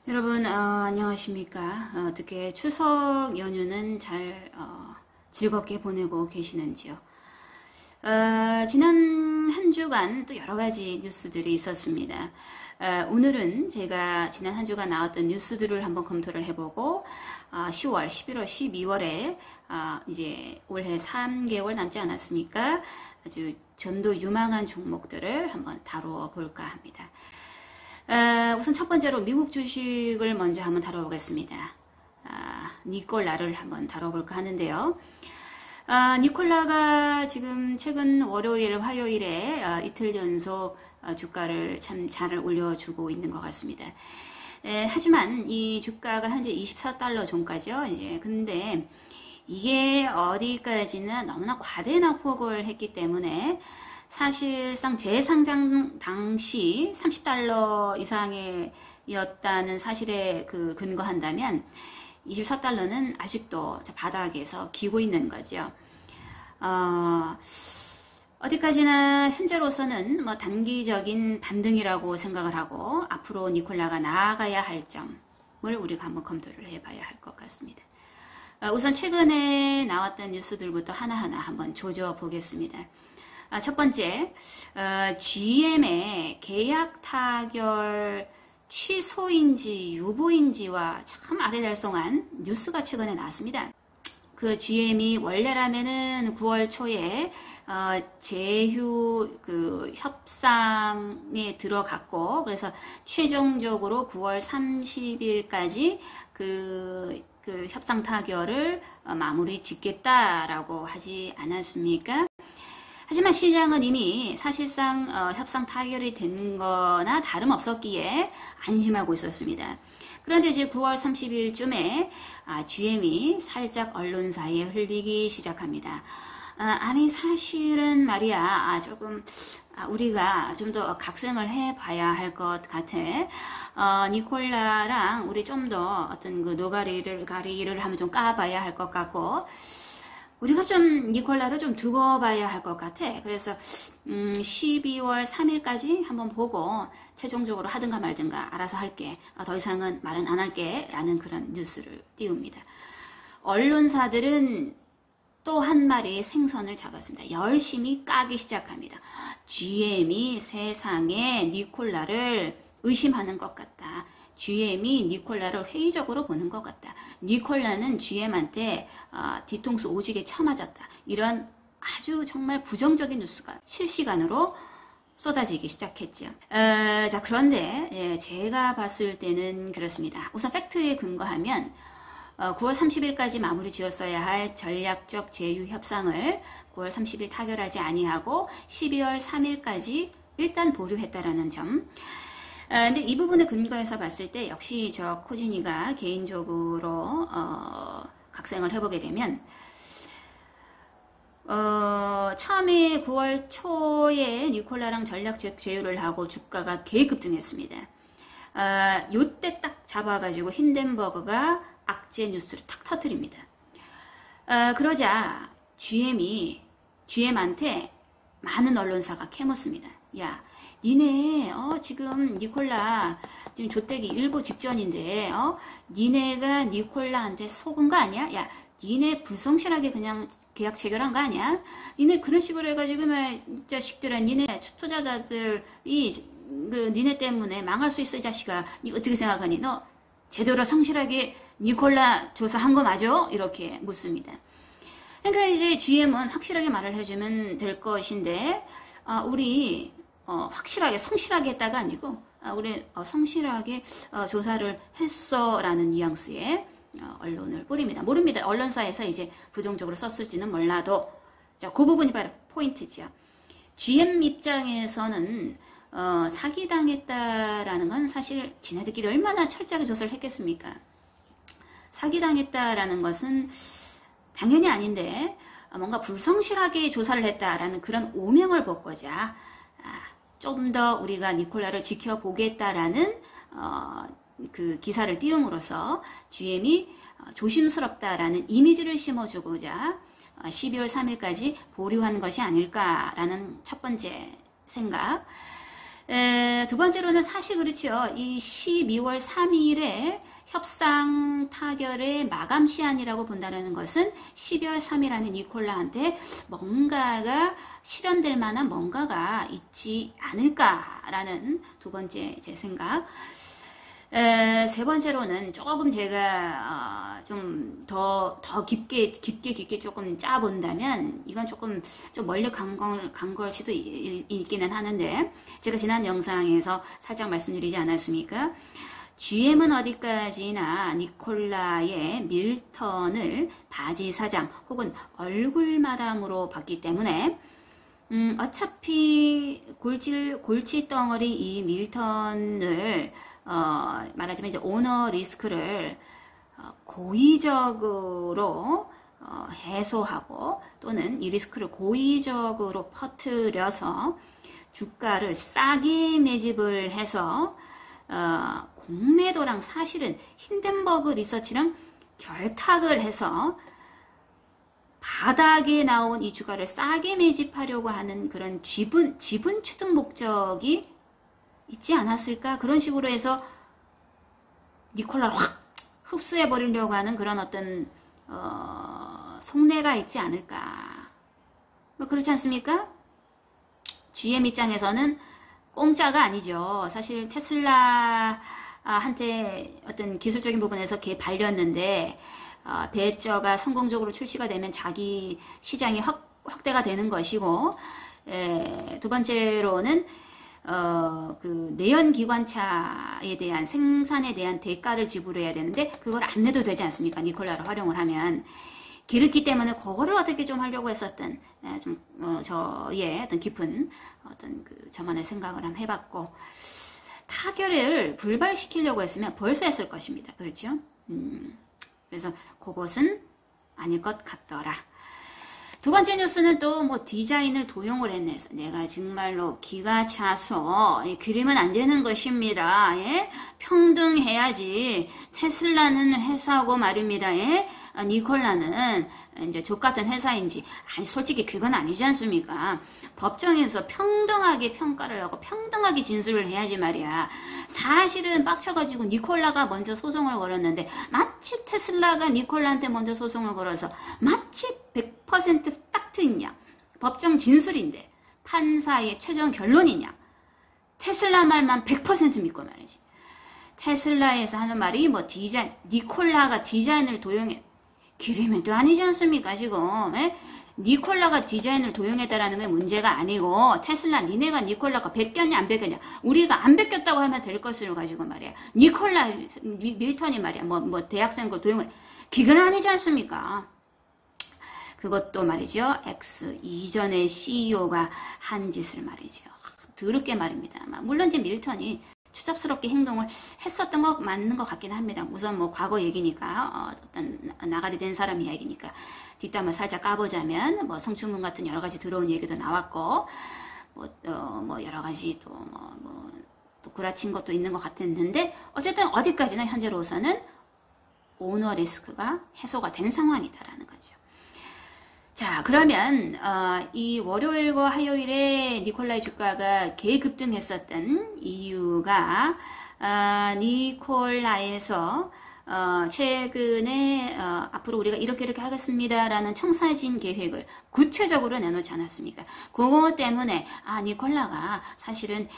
여러분 안녕하십니까? 어떻게 추석 연휴는 잘 즐겁게 보내고 계시는지요? 지난 한 주간 또 여러 가지 뉴스들이 있었습니다. 오늘은 제가 지난 한 주간 나왔던 뉴스들을 한번 검토를 해보고 10월, 11월, 12월에 이제 올해 3개월 남지 않았습니까? 아주 전도 유망한 종목들을 한번 다루어 볼까 합니다. 우선 첫 번째로 미국 주식을 먼저 한번 다뤄보겠습니다. 니콜라를 한번 다뤄볼까 하는데요. 니콜라가 지금 최근 월요일, 화요일에 이틀 연속 주가를 참 잘 올려주고 있는 것 같습니다. 하지만 이 주가가 현재 24달러 존가죠. 이제 근데 이게 어디까지나 너무나 과대 낙폭을 했기 때문에 사실상 재상장 당시 30달러 이상이었다는 사실에 근거한다면 24달러는 아직도 바닥에서 기고 있는 거죠. 어디까지나 현재로서는 뭐 단기적인 반등이라고 생각을 하고 앞으로 니콜라가 나아가야 할 점을 우리가 한번 검토를 해봐야 할 것 같습니다. 우선 최근에 나왔던 뉴스들부터 하나하나 한번 조져 보겠습니다. 첫 번째, GM의 계약 타결 취소인지 유보인지와 참 아리달송한 뉴스가 최근에 나왔습니다. 그 GM이 원래라면은 9월 초에 제휴 협상에 들어갔고, 그래서 최종적으로 9월 30일까지 그 협상 타결을 마무리 짓겠다라고 하지 않았습니까? 하지만 시장은 이미 사실상 협상 타결이 된 거나 다름없었기에 안심하고 있었습니다. 그런데 이제 9월 30일쯤에 GM이 살짝 언론사에 흘리기 시작합니다. 아니 사실은 말이야 조금 우리가 좀 더 각성을 해봐야 할 것 같아. 니콜라랑 우리 좀 더 어떤 그 노가리를 한번 좀 까봐야 할 것 같고 우리가 좀 니콜라를 좀 두고 봐야 할 것 같아. 그래서 12월 3일까지 한번 보고 최종적으로 하든가 말든가 알아서 할게. 더 이상은 말은 안 할게. 라는 그런 뉴스를 띄웁니다. 언론사들은 또 한 마리의 생선을 잡았습니다. 열심히 까기 시작합니다. GM이 세상에 니콜라를 의심하는 것 같다. GM이 니콜라를 회의적으로 보는 것 같다. 니콜라는 GM한테 뒤통수 오지게 쳐맞았다. 이런 아주 정말 부정적인 뉴스가 실시간으로 쏟아지기 시작했죠. 자, 그런데 제가 봤을 때는 그렇습니다. 우선 팩트에 근거하면 9월 30일까지 마무리 지었어야 할 전략적 제휴 협상을 9월 30일 타결하지 아니하고 12월 3일까지 일단 보류했다라는 점. 근데 이 부분에 근거해서 봤을 때 역시 저 코지니가 개인적으로 각색을 해보게 되면 처음에 9월 초에 니콜라랑 전략적 제휴를 하고 주가가 개급등했습니다. 요때 딱 잡아가지고 힌덴버그가 악재 뉴스를 탁 터뜨립니다. 그러자 GM한테 많은 언론사가 캐묻습니다. 야, 니네 지금 니콜라 지금 조떼기 일보 직전인데 니네가 니콜라한테 속은 거 아니야? 야, 니네 불성실하게 그냥 계약 체결한 거 아니야? 니네 그런 식으로 해가지고 이 자식들아, 니네 투자자들이 니네 때문에 망할 수 있어. 이 자식아, 니 어떻게 생각하니? 너 제대로 성실하게 니콜라 조사한 거 맞아? 이렇게 묻습니다. 그러니까 이제 GM은 확실하게 말을 해주면 될 것인데 우리 확실하게 성실하게 했다가 아니고 우리 성실하게 조사를 했어 라는 뉘앙스의 언론을 뿌립니다. 모릅니다. 언론사에서 이제 부정적으로 썼을지는 몰라도 자, 그 부분이 바로 포인트죠. GM 입장에서는 사기당했다라는 건 사실 지네들끼리 얼마나 철저하게 조사를 했겠습니까? 사기당했다라는 것은 당연히 아닌데 뭔가 불성실하게 조사를 했다라는 그런 오명을 벗고자 좀 더 우리가 니콜라를 지켜보겠다라는 그 기사를 띄움으로써 GM이 조심스럽다라는 이미지를 심어주고자 12월 3일까지 보류한 것이 아닐까라는 첫 번째 생각. 두 번째로는 사실 그렇죠. 이 12월 3일에 협상 타결의 마감 시한이라고 본다는 것은 12월 3일 안에 니콜라한테 뭔가가 실현될 만한 뭔가가 있지 않을까라는 두 번째 제 생각. 세 번째로는 조금 제가 좀 더 깊게 조금 짜본다면 이건 조금 좀 멀리 간 걸 수도 있기는 하는데, 제가 지난 영상에서 살짝 말씀드리지 않았습니까? GM은 어디까지나 니콜라의 밀턴을 바지 사장 혹은 얼굴 마담으로 봤기 때문에 어차피 골치덩어리 이 밀턴을 말하자면 이제 오너 리스크를 고의적으로 해소하고 또는 이 리스크를 고의적으로 퍼뜨려서 주가를 싸게 매집을 해서 공매도랑 사실은 힌덴버그 리서치랑 결탁을 해서 바닥에 나온 이 주가를 싸게 매집하려고 하는 그런 지분 추등 목적이 있지 않았을까? 그런 식으로 해서 니콜라를 확 흡수해 버리려고 하는 그런 어떤 속내가 있지 않을까? 뭐 그렇지 않습니까? GM 입장에서는 공짜가 아니죠. 사실 테슬라한테 어떤 기술적인 부분에서 개 발렸는데 배저가 성공적으로 출시가 되면 자기 시장이 확대가 되는 것이고, 두 번째로는 그 내연기관차에 대한 생산에 대한 대가를 지불해야 되는데 그걸 안 내도 되지 않습니까? 니콜라를 활용을 하면. 그렇기 때문에 그거를 어떻게 좀 하려고 했었던 저의 어떤 깊은 어떤 그 저만의 생각을 한번 해봤고, 타결을 불발시키려고 했으면 벌써 했을 것입니다. 그렇죠? 그래서 그것은 아닐 것 같더라. 두 번째 뉴스는 또 뭐 디자인을 도용을 했네. 내가 정말로 기가 차서 그리면 안 되는 것입니다. 예? 평등해야지. 테슬라는 회사고 말입니다. 예? 니콜라는 이제 족같은 회사인지. 아니 솔직히 그건 아니지 않습니까? 법정에서 평등하게 평가를 하고 평등하게 진술을 해야지 말이야. 사실은 빡쳐가지고 니콜라가 먼저 소송을 걸었는데 마치 테슬라가 니콜라한테 먼저 소송을 걸어서 마치 100% 팩트이냐, 법정 진술인데 판사의 최종 결론이냐, 테슬라 말만 100% 믿고 말이지. 테슬라에서 하는 말이 뭐 디자인, 니콜라가 디자인을 도용해, 그러면 또 아니지 않습니까 지금. 에? 니콜라가 디자인을 도용했다라는 게 문제가 아니고, 테슬라 니네가 니콜라가 베꼈냐 안 베꼈냐, 우리가 안 베꼈다고 하면 될 것을 가지고 말이야 니콜라 밀턴이 말이야 뭐 대학생 거 도용을, 그건 아니지 않습니까? 그것도 말이죠, X 이전의 CEO가 한 짓을 말이죠. 더럽게 말입니다. 물론 이제 밀턴이 추잡스럽게 행동을 했었던 거 맞는 것 같긴 합니다. 우선 뭐 과거 얘기니까, 어떤 나가리 된 사람 이야기니까 뒷담을 살짝 까보자면 뭐 성추문 같은 여러 가지 들어온 얘기도 나왔고, 뭐 여러 가지 또 구라친 것도 있는 것 같았는데, 어쨌든 어디까지나 현재로서는 오너 리스크가 해소가 된 상황이다라는 거죠. 자, 그러면 이 월요일과 화요일에 니콜라의 주가가 개급등했었던 이유가 니콜라에서 최근에 앞으로 우리가 이렇게 하겠습니다라는 청사진 계획을 구체적으로 내놓지 않았습니까? 그거 때문에 니콜라가 사실은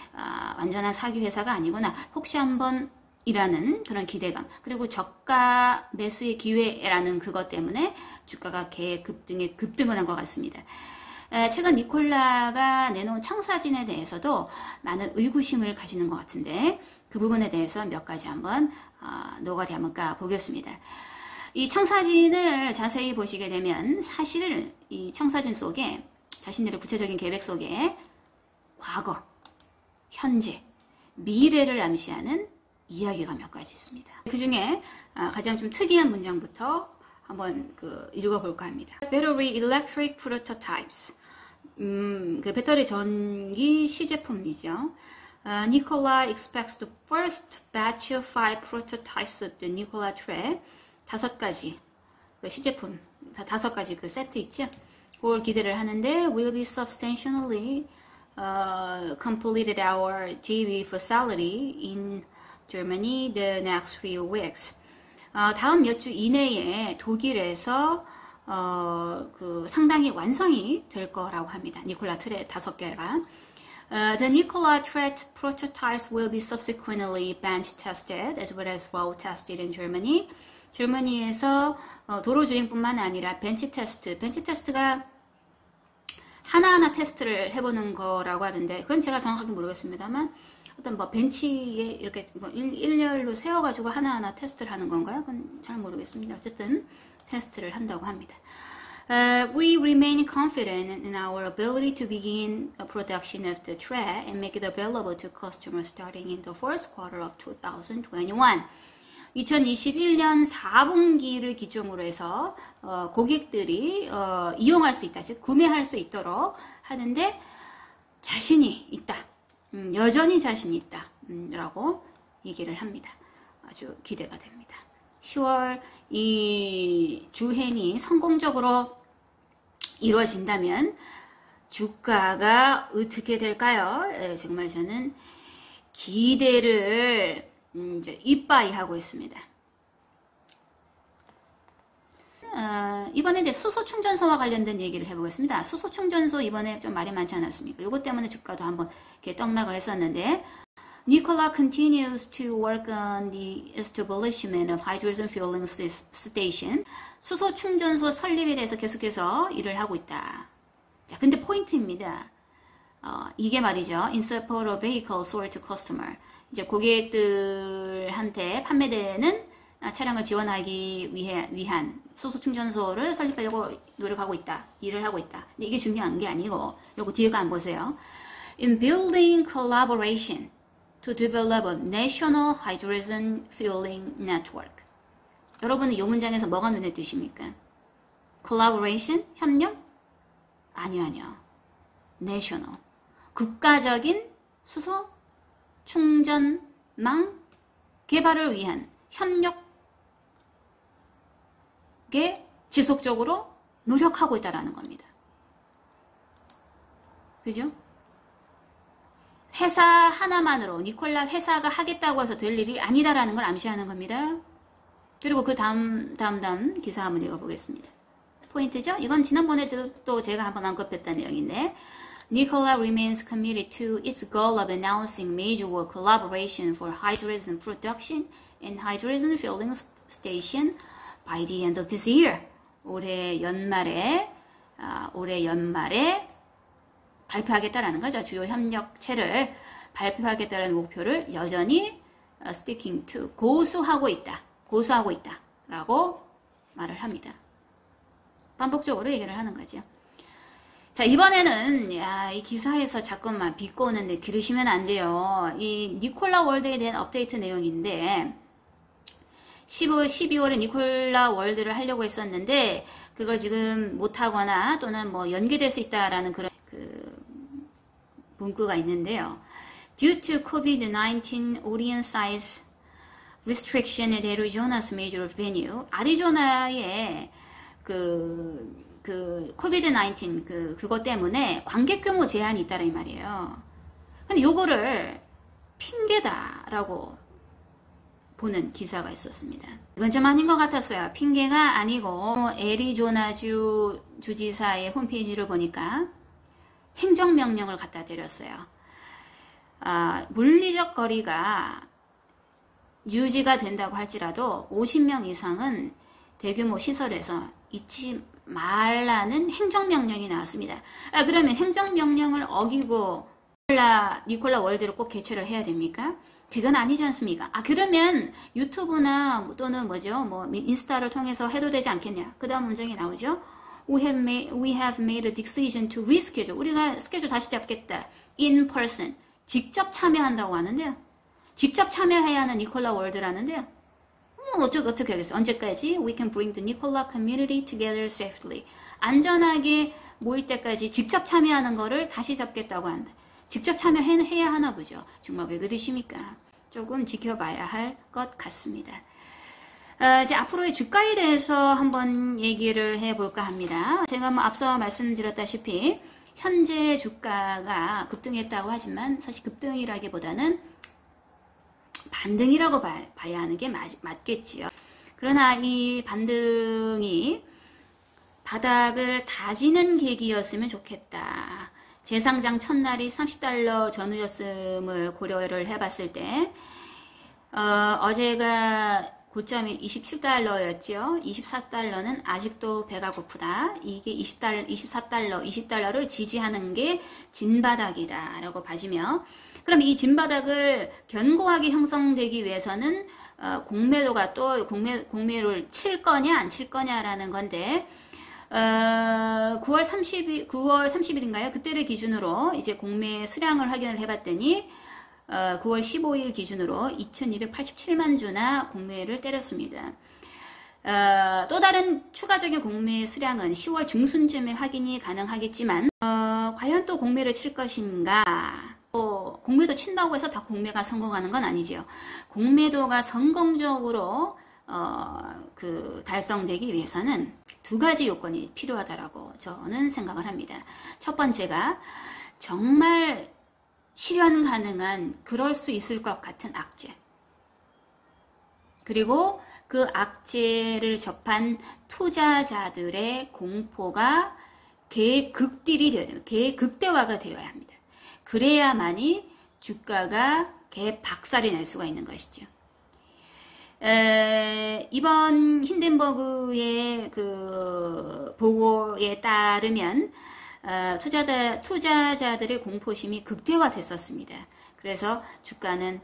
완전한 사기 회사가 아니구나, 혹시 한번 이라는 그런 기대감, 그리고 저가 매수의 기회라는 그것 때문에 주가가 급등을 한 것 같습니다. 최근 니콜라가 내놓은 청사진에 대해서도 많은 의구심을 가지는 것 같은데, 그 부분에 대해서 몇 가지 한번 노가리 한번 까보겠습니다. 이 청사진을 자세히 보시게 되면 사실 이 청사진 속에 자신들의 구체적인 계획 속에 과거, 현재, 미래를 암시하는 이야기가 몇 가지 있습니다. 그 중에 가장 좀 특이한 문장부터 한번 읽어볼까 합니다. Battery Electric Prototypes. 그 배터리 전기 시제품이죠. Nikola expects the first batch of 5 prototypes of the Nikola Tre. 5가지 그 시제품, 5가지 그 세트 있죠. 그걸 기대를 하는데 will be substantially completed our JV facility in Germany the next few weeks. 다음 몇 주 이내에 독일에서 그 상당히 완성이 될 거라고 합니다. 니콜라 트레 5개가. The Nikola Tre prototypes will be subsequently bench tested as well as road tested in Germany. jermany에서 도로 주행뿐만 아니라 벤치 테스트가 하나하나 테스트를 해보는 거라고 하던데, 그건 제가 정확하게 모르겠습니다만, 어떤 뭐 벤치에 이렇게 뭐 일렬로 세워가지고 하나하나 테스트를 하는 건가요? 그건 잘 모르겠습니다. 어쨌든 테스트를 한다고 합니다. We remain confident in our ability to begin a production of the tray and make it available to customers starting in the first quarter of 2021. 2021년 4분기를 기점으로 해서 고객들이 이용할 수 있다, 즉 구매할 수 있도록 하는데 자신이 있다, 여전히 자신이 있다 라고 얘기를 합니다. 아주 기대가 됩니다. 10월 이 주행이 성공적으로 이루어진다면 주가가 어떻게 될까요? 정말 저는 기대를 이제 이빠이 하고 있습니다. 이번에 이제 수소 충전소와 관련된 얘기를 해보겠습니다. 수소 충전소 이번에 좀 말이 많지 않았습니까? 이것 때문에 주가도 한번 이렇게 떡락을 했었는데, Nikola continues to work on the establishment of hydrogen fueling station. 수소 충전소 설립에 대해서 계속해서 일을 하고 있다. 자, 근데 포인트입니다. 이게 말이죠. In support of vehicle sold to customer. 이제 고객들한테 판매되는 차량을 지원하기 위한 수소 충전소를 설립하려고 노력하고 있다. 일을 하고 있다. 근데 이게 중요한 게 아니고, 요거 뒤에가 안 보세요. In building collaboration to develop a national hydrogen fueling network. 여러분은 이 문장에서 뭐가 눈에 띄십니까? collaboration? 협력? 아니요. national. 국가적인 수소 충전망 개발을 위한 협력에 지속적으로 노력하고 있다는 겁니다. 그죠? 회사 하나만으로, 니콜라 회사가 하겠다고 해서 될 일이 아니다라는 걸 암시하는 겁니다. 그리고 그 다음 기사 한번 읽어보겠습니다. 포인트죠? 이건 지난번에도 제가 한번 언급했던 내용인데, Nikola remains committed to its goal of announcing major collaboration for hydrogen production and hydrogen fueling station by the end of this year. 올해 연말에 발표하겠다라는 거죠. 주요 협력체를 발표하겠다는 목표를 여전히 sticking to, 고수하고 있다라고 말을 합니다. 반복적으로 얘기를 하는 거죠. 자, 이번에는 이 기사에서 자꾸만 비꼬는데 기르시면 안 돼요. 이 니콜라 월드에 대한 업데이트 내용인데, 12월에 니콜라 월드를 하려고 했었는데 그걸 지금 못하거나 또는 뭐 연기될 수 있다라는 그런 문구가 있는데요. Due to COVID-19 audience size restriction at Arizona's major venue, 아리조나의 COVID-19 그것 때문에 관객 규모 제한이 있다라 이 말이에요. 근데 요거를 핑계다라고 보는 기사가 있었습니다. 이건 좀 아닌 것 같았어요. 핑계가 아니고 애리조나주 주지사의 홈페이지를 보니까 행정명령을 갖다 드렸어요. 물리적 거리가 유지가 된다고 할지라도 50명 이상은 대규모 시설에서 있지 말라는 행정명령이 나왔습니다. 그러면 행정명령을 어기고 니콜라 월드를 꼭 개최를 해야 됩니까? 그건 아니지 않습니까? 그러면 유튜브나 또는 인스타를 통해서 해도 되지 않겠냐? 그 다음 문장이 나오죠. We have made a decision to reschedule. 우리가 스케줄 다시 잡겠다. In person. 직접 참여한다고 하는데요. 직접 참여해야 하는 니콜라 월드라는데요. 어떻게 하겠어요? 언제까지? We can bring the Nikola community together safely. 안전하게 모일 때까지 직접 참여하는 거를 다시 잡겠다고 한다. 직접 참여해야 하나 보죠. 정말 왜 그러십니까? 조금 지켜봐야 할 것 같습니다. 이제 앞으로의 주가에 대해서 한번 얘기를 해볼까 합니다. 제가 앞서 말씀드렸다시피 현재 주가가 급등했다고 하지만 사실 급등이라기보다는 반등이라고 봐야 하는 게 맞겠지요. 그러나 이 반등이 바닥을 다지는 계기였으면 좋겠다. 재상장 첫날이 30달러 전후였음을 고려를 해봤을 때 어제가 고점이 27달러였죠. 24달러는 아직도 배가 고프다. 이게 24달러, 20달러를 지지하는 게 진바닥이다 라고 봐지며, 그럼 이 진바닥을 견고하게 형성되기 위해서는 공매도가 또 공매를 칠 거냐 안 칠 거냐라는 건데, 9월 30일인가요? 그때를 기준으로 이제 공매 수량을 확인을 해봤더니 9월 15일 기준으로 2287만 주나 공매를 때렸습니다. 또 다른 추가적인 공매 수량은 10월 중순쯤에 확인이 가능하겠지만 과연 또 공매를 칠 것인가? 공매도 친다고 해서 다 공매가 성공하는 건 아니지요. 공매도가 성공적으로 달성되기 위해서는 두 가지 요건이 필요하다라고 저는 생각을 합니다. 첫 번째가 정말 실현 가능한, 그럴 수 있을 것 같은 악재. 그리고 그 악재를 접한 투자자들의 공포가 개극딜이 되어야 됩니다. 개극대화가 되어야 합니다. 그래야만이 주가가 개박살이 날 수가 있는 것이죠. 이번 힌덴버그의 그 보고에 따르면 투자자들의 공포심이 극대화됐었습니다. 그래서 주가는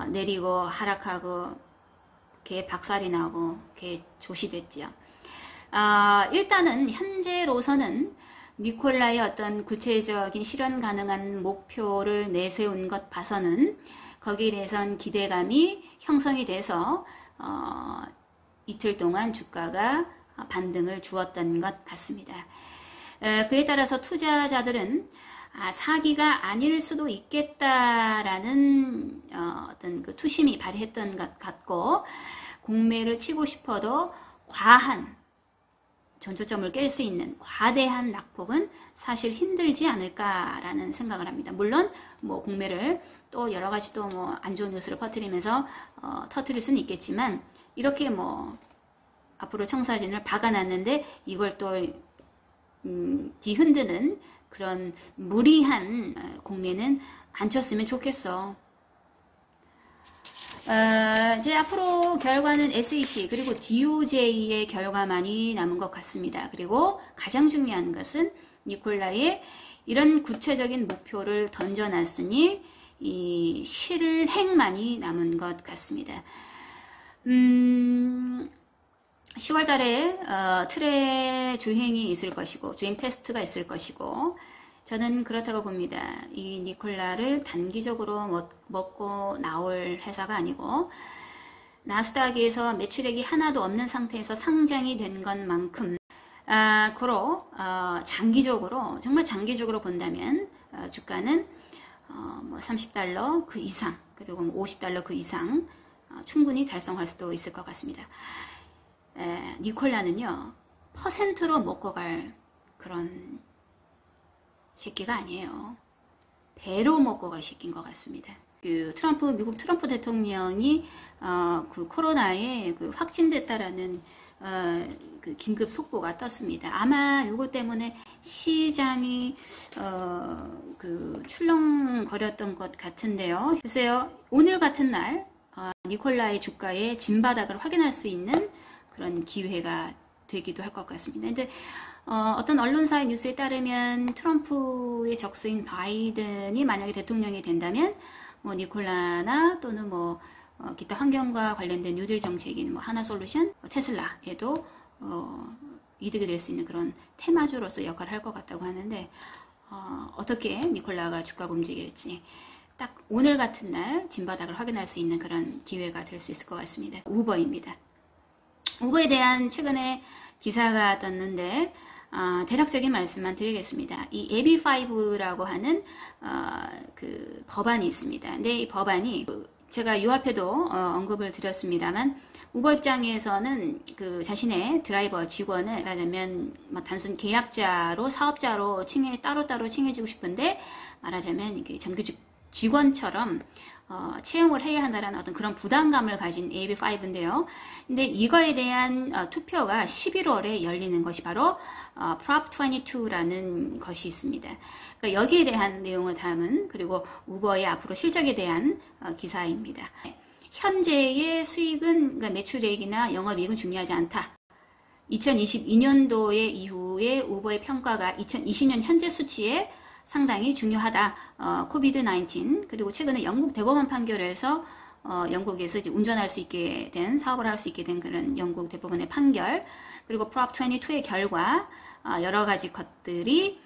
내리고 하락하고 개박살이 나고 개조시됐지요. 일단은 현재로서는 니콜라의 어떤 구체적인 실현 가능한 목표를 내세운 것 봐서는 거기에 대해서는 기대감이 형성이 돼서 이틀 동안 주가가 반등을 주었던 것 같습니다. 그에 따라서 투자자들은 사기가 아닐 수도 있겠다라는 어떤 그 투심이 발휘했던 것 같고, 공매를 치고 싶어도 과한 전초점을 깰 수 있는 과대한 낙폭은 사실 힘들지 않을까라는 생각을 합니다. 물론 뭐 공매를 또 여러 가지 또 뭐 안 좋은 뉴스를 퍼뜨리면서 터뜨릴 수는 있겠지만, 이렇게 뭐 앞으로 청사진을 박아놨는데 이걸 또 뒤흔드는 그런 무리한 공매는 안 쳤으면 좋겠어. 이제 앞으로 결과는 SEC 그리고 DOJ의 결과만이 남은 것 같습니다. 그리고 가장 중요한 것은 니콜라의 이런 구체적인 목표를 던져놨으니 이 실행만이 남은 것 같습니다. 10월 달에 틀의 주행이 있을 것이고, 주행 테스트가 있을 것이고, 저는 그렇다고 봅니다. 이 니콜라를 단기적으로 먹고 나올 회사가 아니고, 나스닥에서 매출액이 하나도 없는 상태에서 상장이 된 것만큼 장기적으로, 정말 장기적으로 본다면 주가는 뭐 30달러 그 이상, 그리고 50달러 그 이상 충분히 달성할 수도 있을 것 같습니다. 니콜라는요, 퍼센트로 먹고 갈 그런 새끼가 아니에요. 배로 먹고 갈 새끼인 것 같습니다. 미국 트럼프 대통령이 그 코로나에 확진됐다라는 그 긴급 속보가 떴습니다. 아마 요거 때문에 시장이 출렁거렸던 것 같은데요. 글쎄요, 오늘 같은 날 니콜라의 주가의 진바닥을 확인할 수 있는 그런 기회가 되기도 할 것 같습니다. 근데 어떤 언론사의 뉴스에 따르면 트럼프의 적수인 바이든이 만약에 대통령이 된다면 뭐 니콜라나 또는 뭐 기타 환경과 관련된 뉴딜 정책인 뭐 하나솔루션, 테슬라에도 이득이 될 수 있는 그런 테마주로서 역할을 할 것 같다고 하는데, 어떻게 니콜라가 주가가 움직일지 딱 오늘 같은 날 진바닥을 확인할 수 있는 그런 기회가 될 수 있을 것 같습니다. 우버입니다. 우버에 대한 최근에 기사가 떴는데 대략적인 말씀만 드리겠습니다. 이 AB5라고 하는 그 법안이 있습니다. 근데 이 법안이 제가 요 앞에도 언급을 드렸습니다만 우버 입장에서는 그 자신의 드라이버 직원을 말하자면 단순 계약자로 사업자로 따로따로 칭해지고 싶은데 말하자면 이게 정규직 직원처럼 채용을 해야 한다는 어떤 그런 부담감을 가진 AB5인데요. 근데 이거에 대한 투표가 11월에 열리는 것이 바로 Prop 22라는 것이 있습니다. 그러니까 여기에 대한 내용을 담은 그리고 우버의 앞으로 실적에 대한 기사입니다. 현재의 수익은 그러니까 매출액이나 영업이익은 중요하지 않다. 2022년도의 이후에 우버의 평가가 2020년 현재 수치에 상당히 중요하다. 코비드-19 그리고 최근에 영국 대법원 판결에서 영국에서 이제 운전할 수 있게 된 사업을 할 수 있게 된 그런 영국 대법원의 판결 그리고 Prop 22의 결과 여러 가지 것들이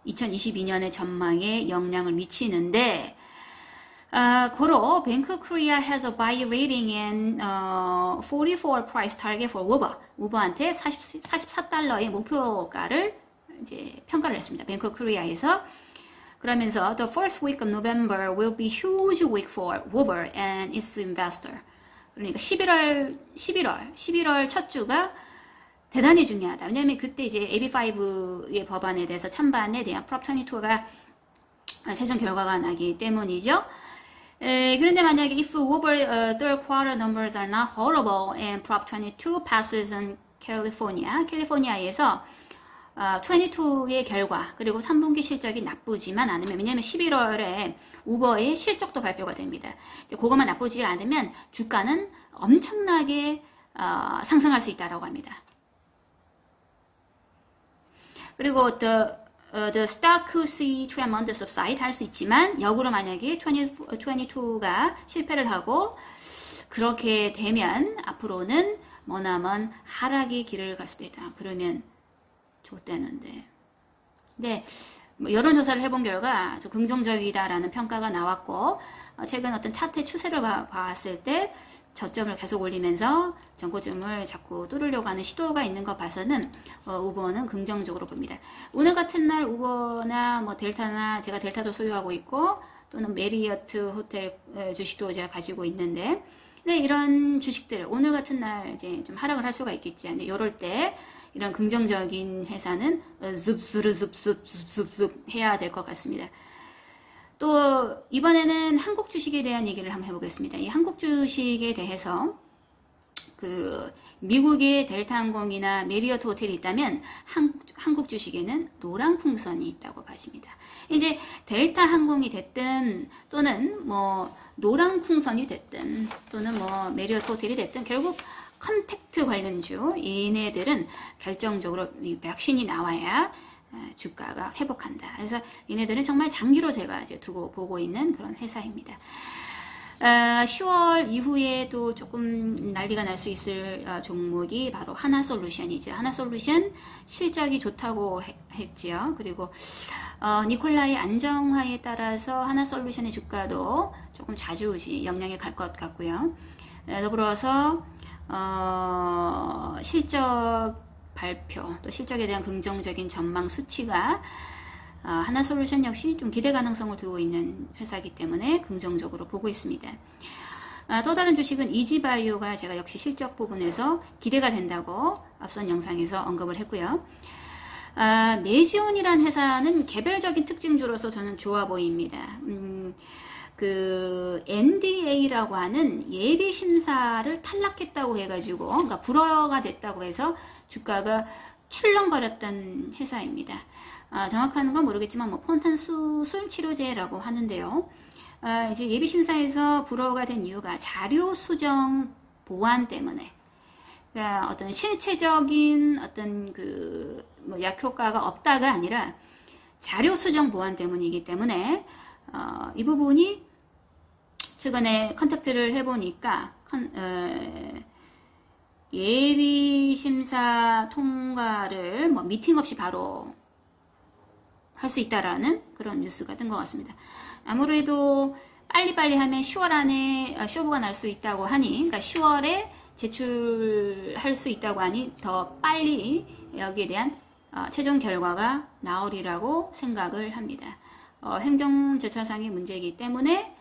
2022년의 전망에 영향을 미치는데 고로 Bank of Korea has a buy rating and 44 price target for Uber. 우버한테 44달러의 목표가를 이제 평가를 했습니다. Bank of Korea에서 그러면서 the first week of November will be huge week for Uber and its investor. 그러니까 11월 첫 주가 대단히 중요하다. 왜냐하면 그때 이제 AB5의 법안에 대해서 찬반에 대한 Prop 22가 최종 결과가 나기 때문이죠. 그런데 만약에 if Uber third quarter numbers are not horrible and Prop 22 passes in 캘리포니아에서 22의 결과 그리고 3분기 실적이 나쁘지만 않으면 왜냐하면 11월에 우버의 실적도 발표가 됩니다. 그것만 나쁘지 않으면 주가는 엄청나게 상승할 수 있다라고 합니다. 그리고 the stock could see tremendous upside 할 수 있지만 역으로 만약에 22가 실패를 하고 그렇게 되면 앞으로는 머나먼 하락의 길을 갈 수도 있다. 그러면 좋대는데. 네, 여론조사를 해본 결과 좀 긍정적이다라는 평가가 나왔고 최근 어떤 차트의 추세를 봤을 때 저점을 계속 올리면서 전고점을 자꾸 뚫으려고 하는 시도가 있는 거 봐서는 우버는 긍정적으로 봅니다. 오늘 같은 날 우버나 뭐 델타나 제가 델타도 소유하고 있고 또는 메리어트 호텔 주식도 제가 가지고 있는데 네, 이런 주식들 오늘 같은 날 이제 좀 하락을 할 수가 있겠지. 이럴 때 이런 긍정적인 회사는 습습습습습습 해야 될 것 같습니다. 또 이번에는 한국 주식에 대한 얘기를 한번 해보겠습니다. 이 한국 주식에 대해서 그 미국의 델타항공이나 메리어트 호텔이 있다면 한국 주식에는 노랑풍선이 있다고 봐집니다. 이제 델타항공이 됐든 또는 뭐 노랑풍선이 됐든 또는 뭐 메리어트 호텔이 됐든 결국 컨택트 관련주 얘네들은 결정적으로 이 백신이 나와야 주가가 회복한다. 그래서 얘네들은 정말 장기로 제가 이제 두고 보고 있는 그런 회사입니다. 10월 이후에도 조금 난리가 날 수 있을 종목이 바로 하나솔루션이죠. 하나솔루션 실적이 좋다고 했지요. 그리고 니콜라의 안정화에 따라서 하나솔루션의 주가도 조금 좌지우지 영향이 갈 것 같고요. 더불어서 실적 발표, 또 실적에 대한 긍정적인 전망 수치가 하나솔루션 역시 좀 기대 가능성을 두고 있는 회사이기 때문에 긍정적으로 보고 있습니다. 또 다른 주식은 이지바이오가 제가 역시 실적 부분에서 기대가 된다고 앞선 영상에서 언급을 했고요. 메지온이라는 회사는 개별적인 특징주로서 저는 좋아 보입니다. 그 NDA라고 하는 예비 심사를 탈락했다고 해가지고 그러니까 불허가 됐다고 해서 주가가 출렁거렸던 회사입니다. 정확한 건 모르겠지만 뭐 폰탄 수술 치료제라고 하는데요. 이제 예비 심사에서 불허가 된 이유가 자료 수정 보완 때문에 그러니까 어떤 신체적인 어떤 그 뭐 약 효과가 없다가 아니라 자료 수정 보완 때문이기 때문에 이 부분이 최근에 컨택트를 해보니까 예비 심사 통과를 뭐 미팅 없이 바로 할 수 있다라는 그런 뉴스가 뜬 것 같습니다. 아무래도 빨리빨리 하면 10월 안에 쇼부가 날 수 있다고 하니, 그러니까 10월에 제출할 수 있다고 하니 더 빨리 여기에 대한 최종 결과가 나오리라고 생각을 합니다. 행정 절차상의 문제이기 때문에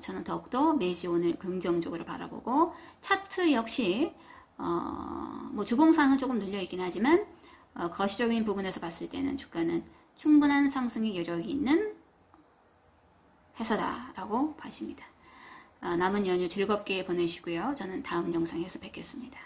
저는 더욱더 매지 오늘 긍정적으로 바라보고 차트 역시 뭐 주봉상은 조금 눌려있긴 하지만 거시적인 부분에서 봤을 때는 주가는 충분한 상승의 여력이 있는 회사다라고 봐집니다. 남은 연휴 즐겁게 보내시고요. 저는 다음 영상에서 뵙겠습니다.